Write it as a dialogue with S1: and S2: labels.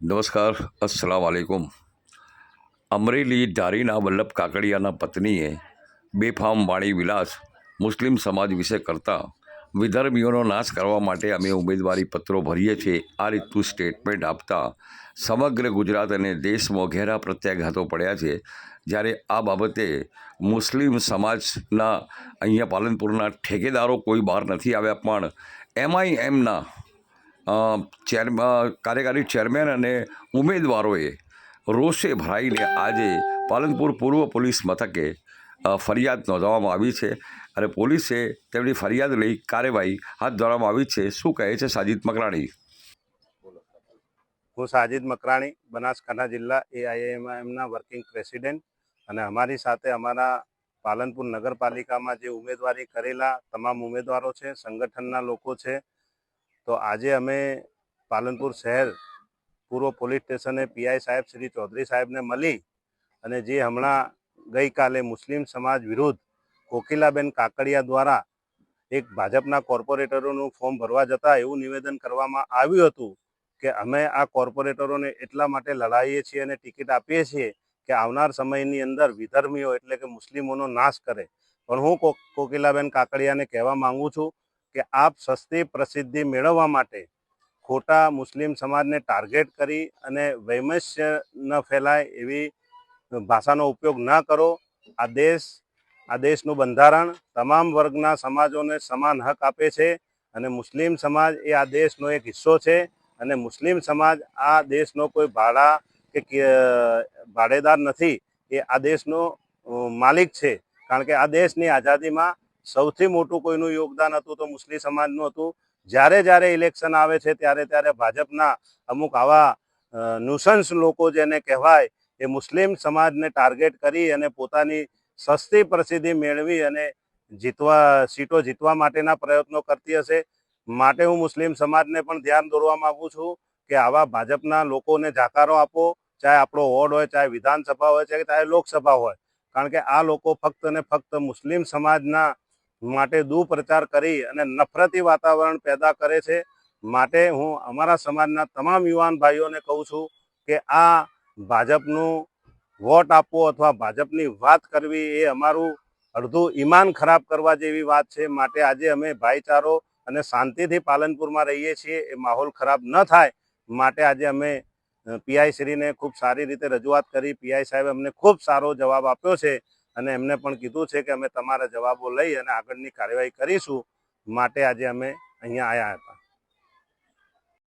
S1: નમસ્કાર, અસ્સલામ વાલેકુમ. અમરેલી ધારીના વલ્લભ કાકડિયાના પત્નીએ બેફામ વાણી વિલાસ મુસ્લિમ સમાજ વિશે કરતા વિધર્મીઓનો નાશ કરવા માટે અમે ઉમેદવારી પત્રો ભરીએ છીએ, આ રીતનું સ્ટેટમેન્ટ આપતા સમગ્ર ગુજરાત અને દેશમાં ઘેરા પ્રત્યાઘાતો પડ્યા છે. જ્યારે આ બાબતે મુસ્લિમ સમાજના અહીંયા પાલનપુરના ઠેકેદારો કોઈ બહાર નથી આવ્યા, પણ MIMના કાર્યકારી ચેરમેન અને ઉમેદવારોએ રોષે ભરાઈને આજે પાલનપુર પૂર્વ પોલીસ મથકે ફરિયાદ નોંધવામાં આવી છે અને પોલીસે તેમની ફરિયાદ લઈ કાર્યવાહી હાથ ધરવામાં આવી છે. શું કહે છે સાજિદ મકરાણી?
S2: હું સાજિદ મકરાણી, બનાસકાંઠા જિલ્લા AIMIMના વર્કિંગ પ્રેસિડેન્ટ, અને અમારી સાથે અમારા પાલનપુર નગરપાલિકામાં જે ઉમેદવારી કરેલા તમામ ઉમેદવારો છે, સંગઠનના લોકો છે. તો આજે અમે પાલનપુર શહેર પૂર્વ પોલીસ સ્ટેશને PI સાહેબ શ્રી ચૌધરી સાહેબને મળી અને જે હમણાં ગઈકાલે મુસ્લિમ સમાજ વિરુદ્ધ કોકિલાબેન કાકડિયા દ્વારા એક ભાજપના કોર્પોરેટરોનું ફોર્મ ભરવા જતા એવું નિવેદન કરવામાં આવ્યું હતું કે અમે આ કોર્પોરેટરોને એટલા માટે લડાઈએ છીએ અને ટિકિટ આપીએ છીએ કે આવનાર સમયની અંદર વિધર્મીઓ એટલે કે મુસ્લિમોનો નાશ કરે. પણ હું કોકિલાબેન કાકડિયાને કહેવા માંગુ છું કે આપ સસ્તી પ્રસિદ્ધિ મેળવવા માટે ખોટા મુસ્લિમ સમાજને ટાર્ગેટ કરી અને વૈમનસ્ય ન ફેલાય એવી ભાષાનો ઉપયોગ ન કરો. આ દેશનું બંધારણ તમામ વર્ગના સમાજોને સમાન હક આપે છે અને મુસ્લિમ સમાજ એ આ દેશનો એક હિસ્સો છે અને મુસ્લિમ સમાજ આ દેશનો કોઈ ભાડેદાર નથી, એ આ દેશનો માલિક છે. કારણ કે આ દેશની આઝાદીમાં સૌથી મોટું કોઈનું યોગદાન હતું તો મુસ્લિમ સમાજનું હતું. જ્યારે ઇલેક્શન આવે છે ત્યારે ભાજપના અમુક આવા નુસન્સ લોકો જેને કહેવાય એ મુસ્લિમ સમાજને ટાર્ગેટ કરી અને પોતાની સસ્તી પ્રસિદ્ધિ મેળવી અને સીટો જીતવા માટેના પ્રયત્નો કરતી હશે. માટે હું મુસ્લિમ સમાજને પણ ધ્યાન દોરવા માંગુ છું કે આવા ભાજપના લોકોને જાકારો આપો, ચાહે આપણો વોર્ડ હોય, ચાહે વિધાનસભા હોય, ચાહે લોકસભા હોય. કારણ કે આ લોકો ફક્ત ને ફક્ત મુસ્લિમ સમાજના માટે દુઃપ્રચાર કરી અને નફરતી વાતાવરણ પેદા કરે છે. માટે હું અમારા સમાજના તમામ યુવાન ભાઈઓને કહું છું કે આ ભાજપનું વોટ આપવો અથવા ભાજપની વાત કરવી એ અમારું અડધું ઈમાન ખરાબ કરવા જેવી વાત છે. માટે આજે અમે ભાઈચારો અને શાંતિથી પાલનપુરમાં રહીએ છીએ, એ માહોલ ખરાબ ન થાય માટે આજે અમે PI શ્રીને ખૂબ સારી રીતે રજૂઆત કરી. PI સાહેબે અમને ખૂબ સારો જવાબ આપ્યો છે અને એમને પણ કીધું છે કે અમે તમારા જવાબો લઈ અને આગળની કાર્યવાહી કરીશું. માટે આજે અમે અહીંયા આવ્યા હતા.